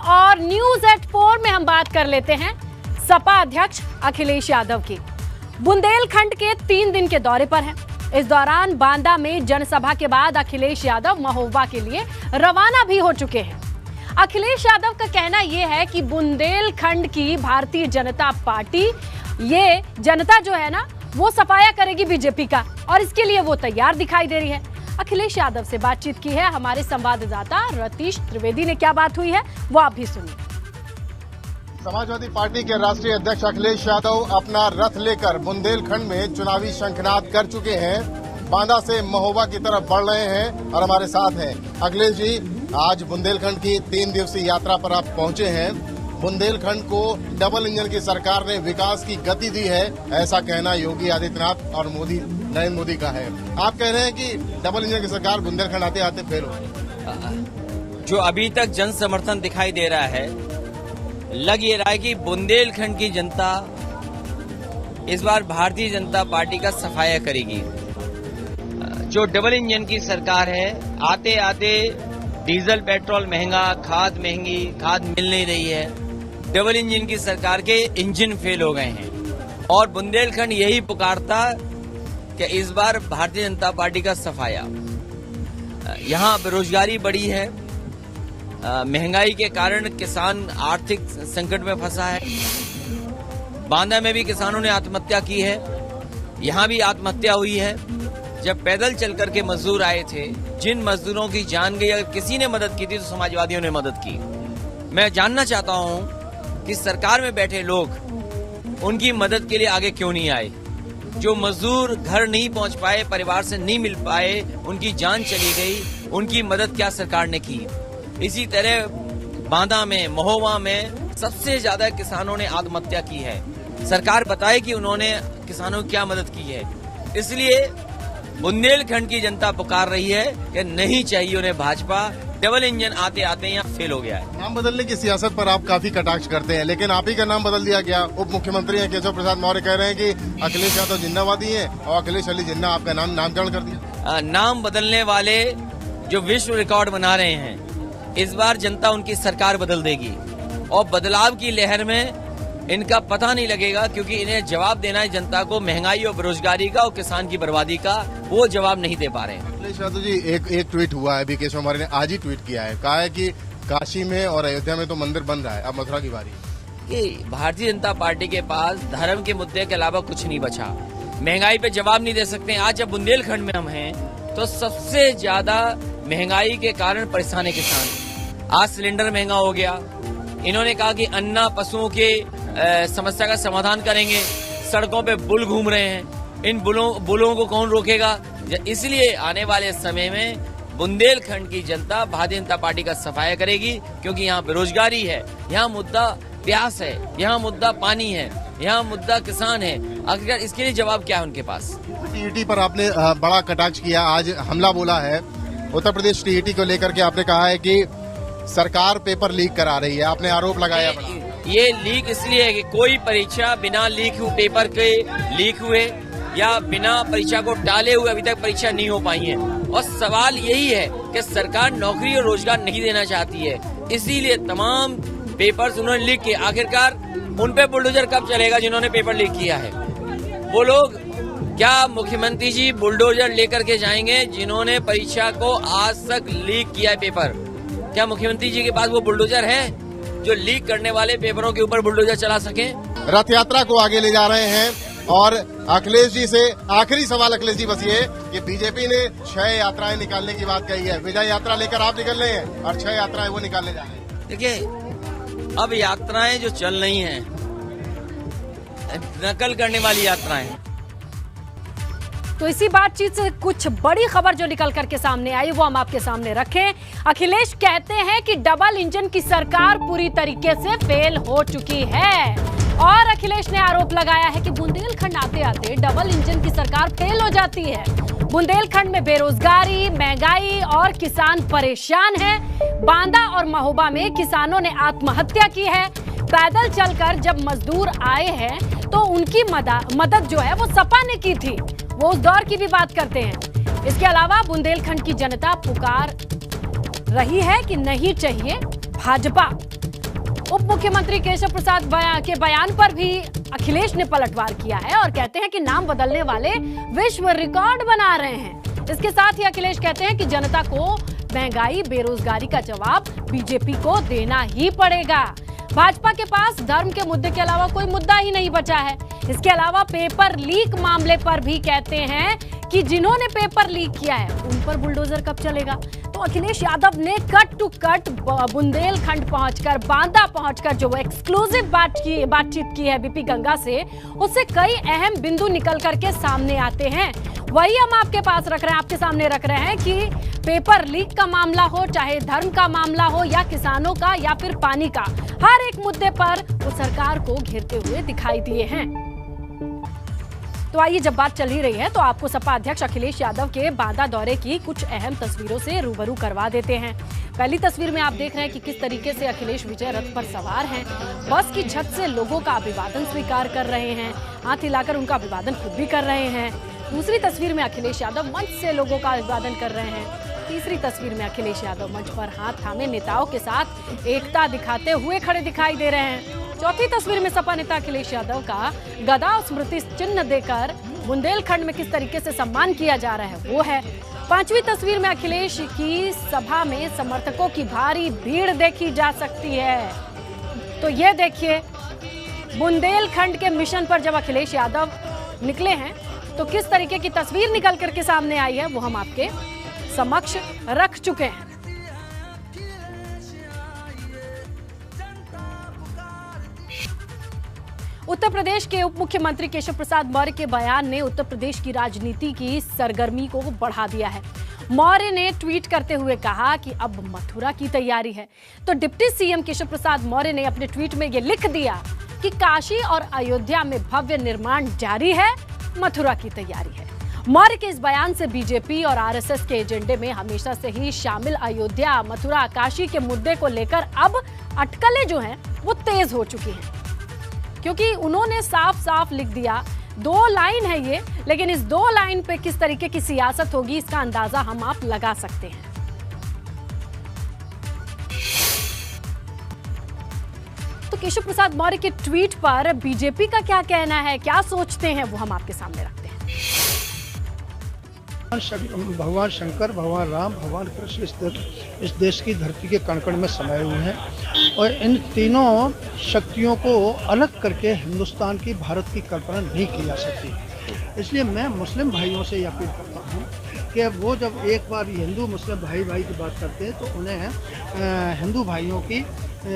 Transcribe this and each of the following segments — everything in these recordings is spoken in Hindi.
और न्यूज एट 4 में हम बात कर लेते हैं सपा अध्यक्ष अखिलेश यादव की। बुंदेलखंड के 3 दिन के दौरे पर हैं। इस दौरान बांदा में जनसभा के बाद अखिलेश यादव महोबा के लिए रवाना भी हो चुके हैं। अखिलेश यादव का कहना यह है कि बुंदेलखंड की भारतीय जनता पार्टी, ये जनता जो है ना, वो सफाया करेगी बीजेपी का, और इसके लिए वो तैयार दिखाई दे रही है। अखिलेश यादव से बातचीत की है हमारे संवाददाता रतीश त्रिवेदी ने। क्या बात हुई है वो आप भी सुनिए। समाजवादी पार्टी के राष्ट्रीय अध्यक्ष अखिलेश यादव अपना रथ लेकर बुंदेलखंड में चुनावी शंखनाद कर चुके हैं। बांदा से महोबा की तरफ बढ़ रहे हैं और हमारे साथ हैं अखिलेश जी। आज बुंदेलखंड की 3 दिवसीय यात्रा पर आप पहुंचे हैं। बुंदेलखंड को डबल इंजन की सरकार ने विकास की गति दी है, ऐसा कहना योगी आदित्यनाथ और नरेंद्र मोदी का है। आप कह रहे हैं कि डबल इंजन की सरकार बुंदेलखंड आते आते फेल हो गई। जो अभी तक जन समर्थन दिखाई दे रहा है, लग ये रहा है कि बुंदेलखंड की जनता इस बार भारतीय जनता पार्टी का सफाया करेगी। जो डबल इंजन की सरकार है, आते आते डीजल पेट्रोल महंगा, खाद महंगी, खाद मिल नहीं रही है। डबल इंजन की सरकार के इंजन फेल हो गए हैं और बुंदेलखंड यही पुकारता कि इस बार भारतीय जनता पार्टी का सफाया। यहाँ बेरोजगारी बढ़ी है, महंगाई के कारण किसान आर्थिक संकट में फंसा है। बांदा में भी किसानों ने आत्महत्या की है, यहाँ भी आत्महत्या हुई है। जब पैदल चल करके मजदूर आए थे, जिन मजदूरों की जान गई, अगर किसी ने मदद की थी तो समाजवादियों ने मदद की। मैं जानना चाहता हूँ कि सरकार में बैठे लोग उनकी मदद के लिए आगे क्यों नहीं आए। जो मजदूर घर नहीं पहुँच पाए, परिवार से नहीं मिल पाए, उनकी जान चली गई, उनकी मदद क्या सरकार ने की। इसी तरह बांदा में, महोबा में सबसे ज्यादा किसानों ने आत्महत्या की है। सरकार बताए कि उन्होंने किसानों की क्या मदद की है। इसलिए बुंदेलखंड की जनता पुकार रही है कि नहीं चाहिए उन्हें भाजपा। डबल इंजन आते आते यहाँ फेल हो गया है। नाम बदलने की सियासत पर आप काफी कटाक्ष करते हैं, लेकिन आप ही का नाम बदल दिया गया। उप मुख्यमंत्री हैं केशव प्रसाद मौर्य कह रहे हैं कि अखिलेश यादव जिन्नावादी हैं और अखिलेश अली जिन्ना आपका नामकरण कर दिया। नाम बदलने वाले जो विश्व रिकॉर्ड बना रहे हैं, इस बार जनता उनकी सरकार बदल देगी और बदलाव की लहर में इनका पता नहीं लगेगा, क्योंकि इन्हें जवाब देना है जनता को महंगाई और बेरोजगारी का और किसान की बर्बादी का। वो जवाब नहीं दे पा रहे हैं। अखिलेश यादव जी, एक ट्वीट हुआ है, अभी केशव मौर्य ने आज ही ट्वीट किया है, कहा है कि काशी में और अयोध्या में तो मंदिर बन रहा है, अब मथुरा की बारी। कि भारतीय जनता पार्टी के पास धर्म के मुद्दे के अलावा कुछ नहीं बचा। महंगाई पे जवाब नहीं दे सकते। आज जब बुंदेलखंड में हम हैं तो सबसे ज्यादा महंगाई के कारण परेशान है किसान। आज सिलेंडर महंगा हो गया। इन्होंने कहा कि अन्ना पशुओं के समस्या का समाधान करेंगे। सड़कों पे बुल घूम रहे हैं, इन बुलों को कौन रोकेगा। इसलिए आने वाले समय में बुंदेलखंड की जनता भारतीय जनता पार्टी का सफाया करेगी, क्योंकि यहाँ बेरोजगारी है, यहाँ मुद्दा प्यास है, यहाँ मुद्दा पानी है, यहाँ मुद्दा किसान है। अगर इसके लिए जवाब क्या है उनके पास। टीईटी पर आपने बड़ा कटाक्ष किया, आज हमला बोला है। उत्तर प्रदेश टीईटी को लेकर के आपने कहा है कि सरकार पेपर लीक करा रही है, आपने आरोप लगाया। ये लीक इसलिए है कि कोई परीक्षा बिना पेपर के लीक हुए या बिना परीक्षा को टाले हुए अभी तक परीक्षा नहीं हो पाई है। और सवाल यही है कि सरकार नौकरी और रोजगार नहीं देना चाहती है, इसीलिए तमाम पेपर्स उन्होंने लीक किए। आखिरकार उन पे बुलडोजर कब चलेगा जिन्होंने पेपर लीक किया है। वो लोग क्या मुख्यमंत्री जी बुलडोजर लेकर के जाएंगे जिन्होंने परीक्षा को आज तक लीक किया है पेपर? क्या मुख्यमंत्री जी के पास वो बुलडोजर है जो लीक करने वाले पेपरों के ऊपर बुलडोजर चला सके? रथ यात्रा को आगे ले जा रहे हैं और अखिलेश जी से आखिरी सवाल अखिलेश जी बस ये कि बीजेपी ने 6 यात्राएं निकालने की बात कही है। विजय यात्रा लेकर आप निकल रहे हैं और 6 यात्राएं वो निकालने जा रहे हैं। देखिए, अब यात्राएं जो चल रही हैं, नकल करने वाली यात्राएं। तो इसी बातचीत से कुछ बड़ी खबर जो निकल करके सामने आई वो हम आपके सामने रखें। अखिलेश कहते हैं कि डबल इंजन की सरकार पूरी तरीके से फेल हो चुकी है और अखिलेश ने आरोप लगाया है कि बुंदेलखंड आते आते डबल इंजन की सरकार फेल हो जाती है। बुंदेलखंड में बेरोजगारी, महंगाई और किसान परेशान हैं। बांदा और महोबा में किसानों ने आत्महत्या की है। पैदल चलकर जब मजदूर आए हैं तो उनकी मदद जो है वो सपा ने की थी। वो उस दौर की भी बात करते हैं। इसके अलावा बुंदेलखंड की जनता पुकार रही है कि नहीं चाहिए भाजपा। उप मुख्यमंत्री केशव प्रसाद के बयान पर भी अखिलेश ने पलटवार किया है और कहते हैं कि नाम बदलने वाले विश्व रिकॉर्ड बना रहे हैं। इसके साथ ही अखिलेश कहते हैं कि जनता को महंगाई बेरोजगारी का जवाब बीजेपी को देना ही पड़ेगा। भाजपा के पास धर्म के मुद्दे के अलावा कोई मुद्दा ही नहीं बचा है। इसके अलावा पेपर लीक मामले पर भी कहते हैं कि जिन्होंने पेपर लीक किया है उन पर बुलडोजर कब चलेगा। तो अखिलेश यादव ने कट टू कट बुंदेलखंड पहुंचकर, बांदा पहुंचकर जो एक्सक्लूसिव बातचीत की है बीपी गंगा से, उससे कई अहम बिंदु निकल करके सामने आते हैं। वही हम आपके पास रख रहे हैं, आपके सामने रख रहे हैं कि पेपर लीक का मामला हो, चाहे धर्म का मामला हो या किसानों का या फिर पानी का, हर एक मुद्दे पर वो सरकार को घेरते हुए दिखाई दिए हैं। तो आइए, जब बात चल ही रही है तो आपको सपा अध्यक्ष अखिलेश यादव के बांदा दौरे की कुछ अहम तस्वीरों से रूबरू करवा देते हैं। पहली तस्वीर में आप देख रहे हैं कि किस तरीके से अखिलेश विजय रथ पर सवार हैं। बस की छत से लोगों का अभिवादन स्वीकार कर रहे हैं, हाथ हिलाकर उनका अभिवादन खुद भी कर रहे हैं। दूसरी तस्वीर में अखिलेश यादव मंच से लोगों का अभिवादन कर रहे हैं। तीसरी तस्वीर में अखिलेश यादव मंच पर हाथ थामे नेताओं के साथ एकता दिखाते हुए खड़े दिखाई दे रहे हैं। चौथी तस्वीर में सपा नेता अखिलेश यादव का गदा और स्मृति चिन्ह देकर बुंदेलखंड में किस तरीके से सम्मान किया जा रहा है वो है। पांचवी तस्वीर में अखिलेश की सभा में समर्थकों की भारी भीड़ देखी जा सकती है। तो ये देखिए, बुंदेलखंड के मिशन पर जब अखिलेश यादव निकले हैं तो किस तरीके की तस्वीर निकल करके सामने आई है वो हम आपके समक्ष रख चुके हैं। उत्तर प्रदेश के उप मुख्यमंत्री केशव प्रसाद मौर्य के बयान ने उत्तर प्रदेश की राजनीति की सरगर्मी को बढ़ा दिया है। मौर्य ने ट्वीट करते हुए कहा कि अब मथुरा की तैयारी है। तो डिप्टी सीएम केशव प्रसाद मौर्य ने अपने ट्वीट में यह लिख दिया कि काशी और अयोध्या में भव्य निर्माण जारी है, मथुरा की तैयारी है। मौर्य के इस बयान से बीजेपी और आरएसएस के एजेंडे में हमेशा से ही शामिल अयोध्या, मथुरा, काशी के मुद्दे को लेकर अब अटकलें जो हैं वो तेज हो चुकी हैं, क्योंकि उन्होंने साफ साफ लिख दिया। 2 लाइन है ये, लेकिन इस 2 लाइन पे किस तरीके की सियासत होगी इसका अंदाजा हम आप लगा सकते हैं। तो केशव प्रसाद मौर्य के ट्वीट पर बीजेपी का क्या कहना है, क्या सोचते हैं, वो हम आपके सामने रखते हैं। भगवान शंकर, भगवान राम, भगवान कृष्ण इस देश की धरती के कण कण में समाये हुए हैं और इन तीनों शक्तियों को अलग करके हिंदुस्तान की, भारत की कल्पना नहीं की जा सकती। इसलिए मैं मुस्लिम भाइयों से अपील करता हूँ कि वो जब एक बार हिंदू मुस्लिम भाई की बात करते हैं तो उन्हें हिंदू भाइयों की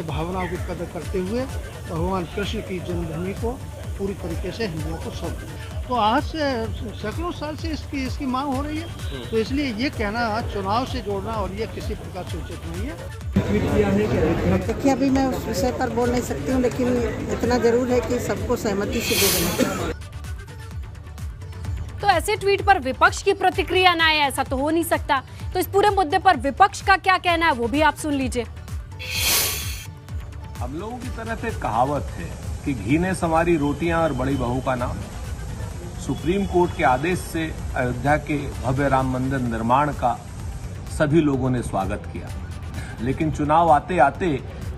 भावनाओं की कदर करते हुए भगवान कृष्ण की जन्मभूमि को पूरी तरीके से हिंदुओं को सौंप दें। तो आज से सैकड़ों साल से इसकी मांग हो रही है, तो इसलिए ये कहना चुनाव से जोड़ना और ये किसी प्रकार से उचित नहीं है। देखिए, अभी मैं उस विषय पर बोल नहीं सकती हूँ, लेकिन इतना जरूर है कि सबको सहमति से दे देना चाहिए। तो ऐसे ट्वीट पर विपक्ष की प्रतिक्रिया ना आए, ऐसा तो हो नहीं सकता। तो इस पूरे मुद्दे पर विपक्ष का क्या कहना है वो भी आप सुन लीजिए। हम लोगों की तरफ एक कहावत है कि घी ने संवारी रोटियां और बड़ी बहू का नाम। सुप्रीम कोर्ट के आदेश से अयोध्या के भव्य राम मंदिर निर्माण का सभी लोगों ने स्वागत किया, लेकिन चुनाव आते आते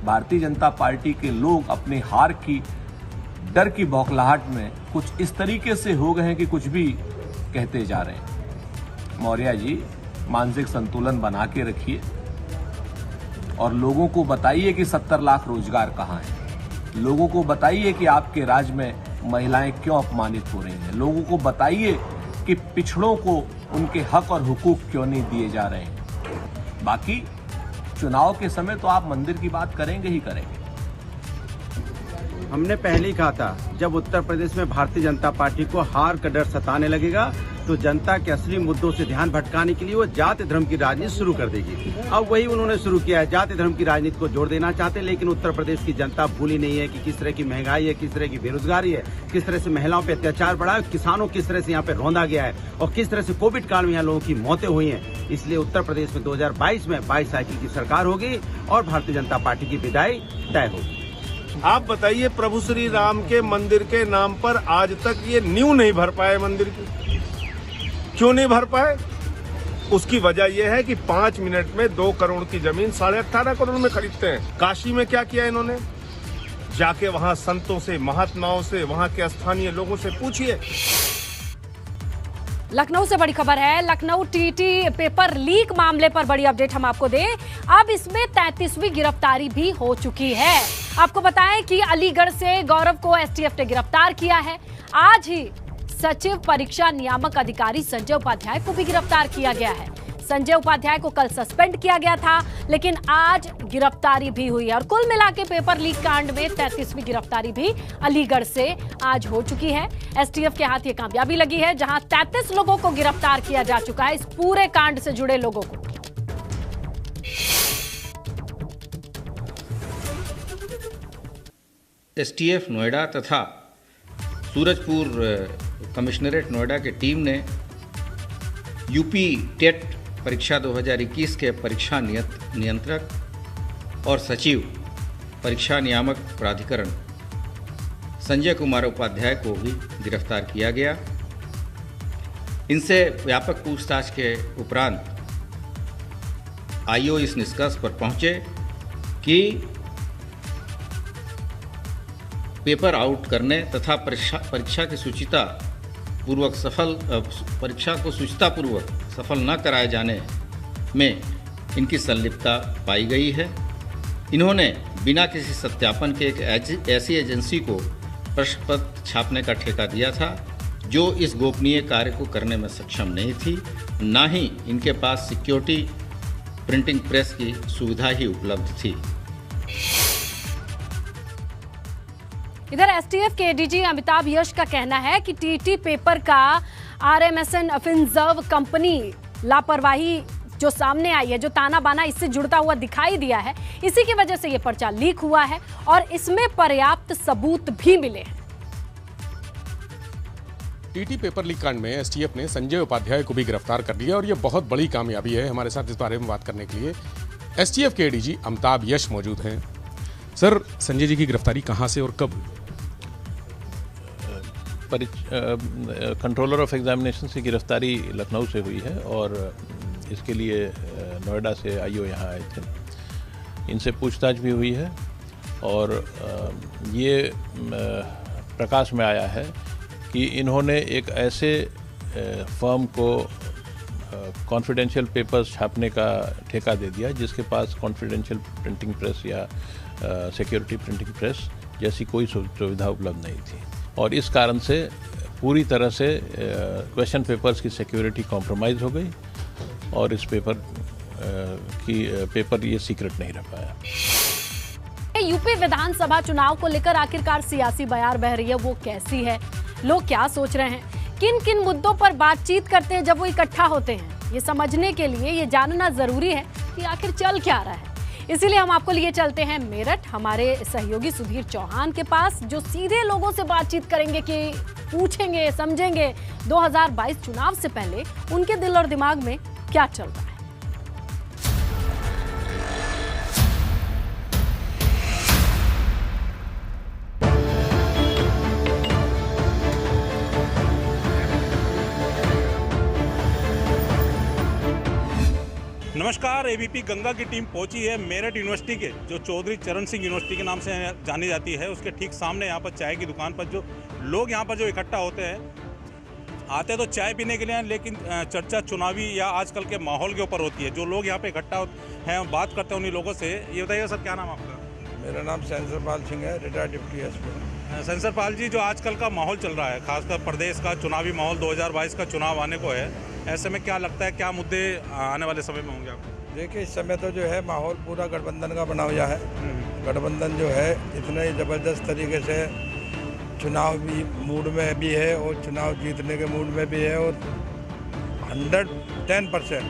भारतीय जनता पार्टी के लोग अपनी हार की डर की बौखलाहट में कुछ इस तरीके से हो गए हैं कि कुछ भी कहते जा रहे हैं। मौर्य जी, मानसिक संतुलन बना के रखिए और लोगों को बताइए कि 70 लाख रोजगार कहाँ है। लोगों को बताइए कि आपके राज्य में महिलाएं क्यों अपमानित हो रही हैं। लोगों को बताइए कि पिछड़ों को उनके हक और हुकूक क्यों नहीं दिए जा रहे हैं। बाकी चुनाव के समय तो आप मंदिर की बात करेंगे ही करेंगे। हमने पहले ही कहा था, जब उत्तर प्रदेश में भारतीय जनता पार्टी को हार का डर सताने लगेगा तो जनता के असली मुद्दों से ध्यान भटकाने के लिए वो जाति धर्म की राजनीति शुरू कर देगी। अब वही उन्होंने शुरू किया है, जाति धर्म की राजनीति को जोड़ देना चाहते हैं। लेकिन उत्तर प्रदेश की जनता भूली नहीं है कि किस तरह की महंगाई है, किस तरह की बेरोजगारी है, किस तरह से महिलाओं पे अत्याचार बढ़ा है, किसानों किस तरह से यहाँ पे रौंदा गया है और किस तरह से कोविड काल में यहाँ लोगों की मौतें हुई हैं। इसलिए उत्तर प्रदेश में 2022 में 22 साइकिल की सरकार होगी और भारतीय जनता पार्टी की विदाई तय होगी। आप बताइए, प्रभु श्री राम के मंदिर के नाम पर आज तक ये नींव नहीं भर पाए मंदिर की। क्यों नहीं भर पाए? उसकी वजह यह है कि 5 मिनट में 2 करोड़ की जमीन 18.5 करोड़ में खरीदते हैं। काशी में क्या किया इन्होंने? जाके वहां संतों से, महात्माओं से, वहां के स्थानीय लोगों से पूछिए। लखनऊ से बड़ी खबर है। लखनऊ टीटी पेपर लीक मामले पर बड़ी अपडेट हम आपको दें। अब इसमें 33वीं गिरफ्तारी भी हो चुकी है। आपको बताएं कि अलीगढ़ से गौरव को एसटीएफ ने गिरफ्तार किया है। आज ही सचिव परीक्षा नियामक अधिकारी संजय उपाध्याय को भी गिरफ्तार किया गया है। संजय उपाध्याय को कल सस्पेंड किया गया था, लेकिन आज गिरफ्तारी भी हुई है और कुल मिला के पेपर लीक कांड में 33वीं गिरफ्तारी भी अलीगढ़ से आज हो चुकी है। एसटीएफ के हाथ ये कामयाबी लगी है, जहां 33 लोगों को गिरफ्तार किया जा चुका है, इस पूरे कांड से जुड़े लोगों को। एसटीएफ नोएडा तथा सूरजपुर कमिश्नरेट नोएडा की टीम ने यूपी टेट परीक्षा 2021 के परीक्षा नियंत्रक और सचिव परीक्षा नियामक प्राधिकरण संजय कुमार उपाध्याय को भी गिरफ्तार किया गया। इनसे व्यापक पूछताछ के उपरांत आईओ इस निष्कर्ष पर पहुंचे कि पेपर आउट करने तथा परीक्षा की सूचिता पूर्वक परीक्षा को सूचितापूर्वक सफल न कराए जाने में इनकी संलिप्तता पाई गई है। इन्होंने बिना किसी सत्यापन के एक ऐसी एजेंसी को प्रश्न पत्र छापने का ठेका दिया था जो इस गोपनीय कार्य को करने में सक्षम नहीं थी, न ही इनके पास सिक्योरिटी प्रिंटिंग प्रेस की सुविधा ही उपलब्ध थी। इधर एसटीएफ के एडीजी अमिताभ यश का कहना है कि टीटी पेपर का आरएमएसएन फिनजर्व कंपनी लापरवाही जो सामने आई है, जो ताना बाना इससे जुड़ता हुआ दिखाई दिया है, इसी की वजह से ये पर्चा लीक हुआ है और इसमें पर्याप्त सबूत भी मिले हैं। टीटी पेपर लीक कांड में एसटीएफ ने संजय उपाध्याय को भी गिरफ्तार कर लिया और ये बहुत बड़ी कामयाबी है। हमारे साथ इस बारे में बात करने के लिए एसटीएफ के एडीजी अमिताभ यश मौजूद हैं। सर, संजय जी की गिरफ्तारी कहां से और कब? कंट्रोलर ऑफ एग्जामिनेशन की गिरफ्तारी लखनऊ से हुई है और इसके लिए नोएडा से आईओ यहाँ आए थे। इनसे पूछताछ भी हुई है और ये प्रकाश में आया है कि इन्होंने एक ऐसे फर्म को कॉन्फिडेंशियल पेपर्स छापने का ठेका दे दिया जिसके पास कॉन्फिडेंशियल प्रिंटिंग प्रेस या सिक्योरिटी प्रिंटिंग प्रेस जैसी कोई सुविधा उपलब्ध नहीं थी और इस कारण से पूरी तरह से क्वेश्चन पेपर्स की सिक्योरिटी कॉम्प्रोमाइज़ हो गई और इस पेपर ये सीक्रेट नहीं रह पाया। यूपी विधानसभा चुनाव को लेकर आखिरकार सियासी बयार बह रही है, वो कैसी है, लोग क्या सोच रहे हैं, किन किन मुद्दों पर बातचीत करते हैं जब वो इकट्ठा होते हैं, ये समझने के लिए ये जानना जरूरी है कि आखिर चल क्या रहा है। इसीलिए हम आपको लिए चलते हैं मेरठ, हमारे सहयोगी सुधीर चौहान के पास, जो सीधे लोगों से बातचीत करेंगे कि पूछेंगे, समझेंगे 2022 चुनाव से पहले उनके दिल और दिमाग में क्या चल रहा है। नमस्कार, एबीपी गंगा की टीम पहुंची है मेरठ यूनिवर्सिटी के, जो चौधरी चरण सिंह यूनिवर्सिटी के नाम से जानी जाती है, उसके ठीक सामने यहाँ पर चाय की दुकान पर जो लोग यहाँ पर जो इकट्ठा होते हैं, आते तो चाय पीने के लिए, लेकिन चर्चा चुनावी या आजकल के माहौल के ऊपर होती है। जो लोग यहाँ पे इकट्ठा हैं, बात करते हैं उन्हीं लोगों से। ये बताइए सर, क्या नाम आपका? मेरा नाम सेंसर पाल सिंह है, retired deputy SP. Sensor Pal ji, जो आजकल का माहौल चल रहा है, खासकर प्रदेश का चुनावी माहौल, 2022 का चुनाव आने को है, ऐसे में क्या लगता है क्या मुद्दे आने वाले समय में होंगे आपको? देखिए, इस समय तो जो है माहौल पूरा गठबंधन का बना हुआ है। गठबंधन जो है इतने ज़बरदस्त तरीके से चुनाव भी मूड में भी है और चुनाव जीतने के मूड में भी है और 110%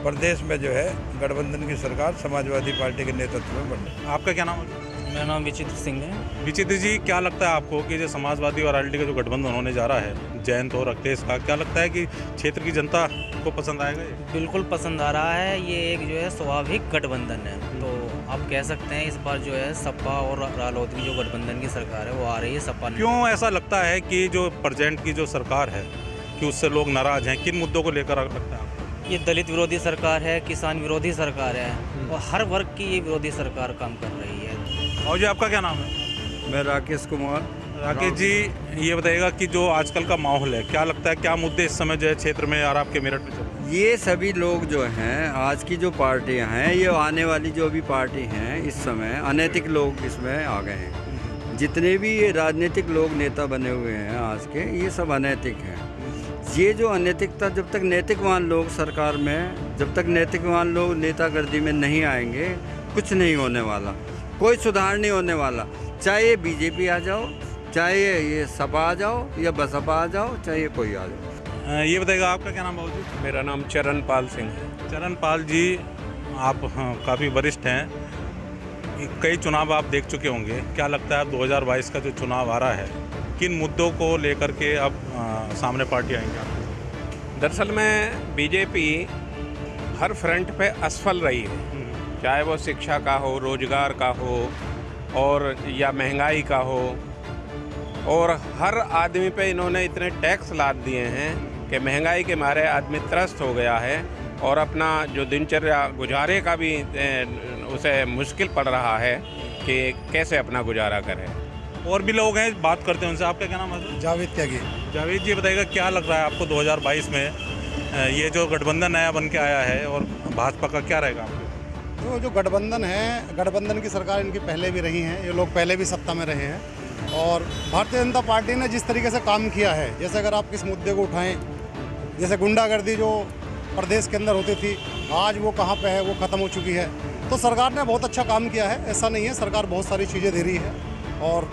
प्रदेश में जो है गठबंधन की सरकार समाजवादी पार्टी के नेतृत्व में बन रही है। आपका क्या नाम है? मेरा नाम विचित्र सिंह है। विचित्र जी, क्या लगता है आपको कि जो समाजवादी और आरएलडी का जो गठबंधन होने जा रहा है, जयंत और अखिलेश का, क्या लगता है कि क्षेत्र की जनता को पसंद आएगा? बिल्कुल पसंद आ रहा है। ये एक जो है स्वाभाविक गठबंधन है, तो आप कह सकते हैं इस बार जो है सपा और रालोद की जो गठबंधन की सरकार है वो आ रही है। सपा क्यों ऐसा लगता है कि जो प्रेजेंट की जो सरकार है कि उससे लोग नाराज हैं? किन मुद्दों को लेकर लगता है? ये दलित विरोधी सरकार है, किसान विरोधी सरकार है और हर वर्ग की ये विरोधी सरकार काम कर रही है। और जी, आपका क्या नाम है? मैं राकेश कुमार। राकेश जी, ये बताइएगा कि जो आजकल का माहौल है, क्या लगता है क्या मुद्दे इस समय जो है क्षेत्र में और आपके मेरठ में चल रहे हैं? ये सभी लोग जो हैं, आज की जो पार्टियां हैं, ये आने वाली जो भी पार्टी हैं इस समय अनैतिक लोग इसमें आ गए हैं। जितने भी ये राजनीतिक लोग नेता बने हुए हैं आज के, ये सब अनैतिक हैं। ये जो अनैतिकता, जब तक नैतिकवान लोग सरकार में, जब तक नैतिकवान लोग नेतागिरी में नहीं आएंगे, कुछ नहीं होने वाला, कोई सुधार नहीं होने वाला। चाहे बीजेपी आ जाओ, चाहे ये सपा आ जाओ या बसपा आ जाओ, चाहे कोई आ जाओ। ये बताइएगा आपका क्या नाम बाबू जी? मेरा नाम चरणपाल सिंह है। चरणपाल जी, आप काफ़ी वरिष्ठ हैं, कई चुनाव आप देख चुके होंगे। क्या लगता है 2022 का जो चुनाव आ रहा है, किन मुद्दों को लेकर के अब सामने पार्टी आएंगे आपके? दरअसल में बीजेपी हर फ्रंट पे असफल रही है, चाहे वो शिक्षा का हो, रोजगार का हो और या महंगाई का हो, और हर आदमी पे इन्होंने इतने टैक्स लाद दिए हैं कि महंगाई के मारे आदमी त्रस्त हो गया है और अपना जो दिनचर्या गुजारे का भी उसे मुश्किल पड़ रहा है कि कैसे अपना गुजारा करे। और भी लोग हैं, बात करते हैं उनसे। आपका क्या नाम है? जावेद त्यागी। जावेद जी, बताइएगा क्या लग रहा है आपको 2022 में ये जो गठबंधन नया बन के आया है और भाजपा का क्या रहेगा आपको? तो जो गठबंधन है, गठबंधन की सरकार इनकी पहले भी रही है, ये लोग पहले भी सत्ता में रहे हैं और भारतीय जनता पार्टी ने जिस तरीके से काम किया है, जैसे अगर आप किस मुद्दे को उठाएं, जैसे गुंडागर्दी जो प्रदेश के अंदर होती थी, आज वो कहाँ पे है, वो ख़त्म हो चुकी है। तो सरकार ने बहुत अच्छा काम किया है, ऐसा नहीं है, सरकार बहुत सारी चीज़ें दे रही है। और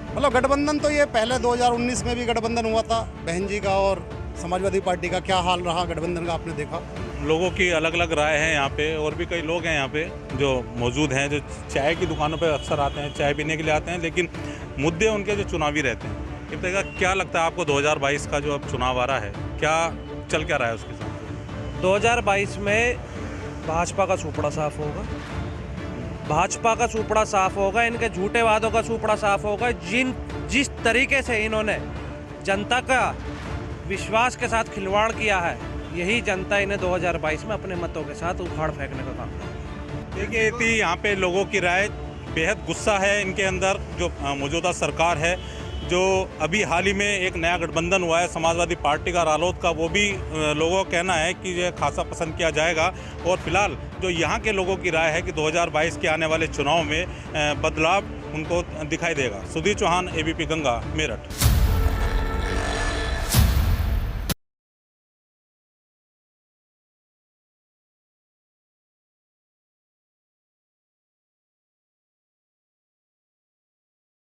मतलब गठबंधन तो ये पहले 2019 में भी गठबंधन हुआ था, बहन जी का और समाजवादी पार्टी का क्या हाल रहा गठबंधन का, आपने देखा। लोगों की अलग अलग राय है यहाँ पे, और भी कई लोग हैं यहाँ पे जो मौजूद हैं, जो चाय की दुकानों पे अक्सर आते हैं, चाय पीने के लिए आते हैं, लेकिन मुद्दे उनके जो चुनावी रहते हैं। ये बताइएगा क्या लगता है आपको 2022 का जो अब चुनाव आ रहा है, क्या चल क्या रहा है उसके साथ? 2022 में भाजपा का सुपड़ा साफ होगा, भाजपा का सुपड़ा साफ होगा, इनके झूठे वादों का सुपड़ा साफ होगा। जिस तरीके से इन्होंने जनता का विश्वास के साथ खिलवाड़ किया है, यही जनता इन्हें 2022 में अपने मतों के साथ उखाड़ फेंकने का काम करेगी। देखिए थी यहाँ पे लोगों की राय, बेहद गुस्सा है इनके अंदर। जो मौजूदा सरकार है, जो अभी हाल ही में एक नया गठबंधन हुआ है समाजवादी पार्टी का, रालोद का, वो भी लोगों का कहना है कि ये खासा पसंद किया जाएगा। और फिलहाल जो यहाँ के लोगों की राय है कि 2022 के आने वाले चुनाव में बदलाव उनको दिखाई देगा। सुधीर चौहान, ABP गंगा, मेरठ।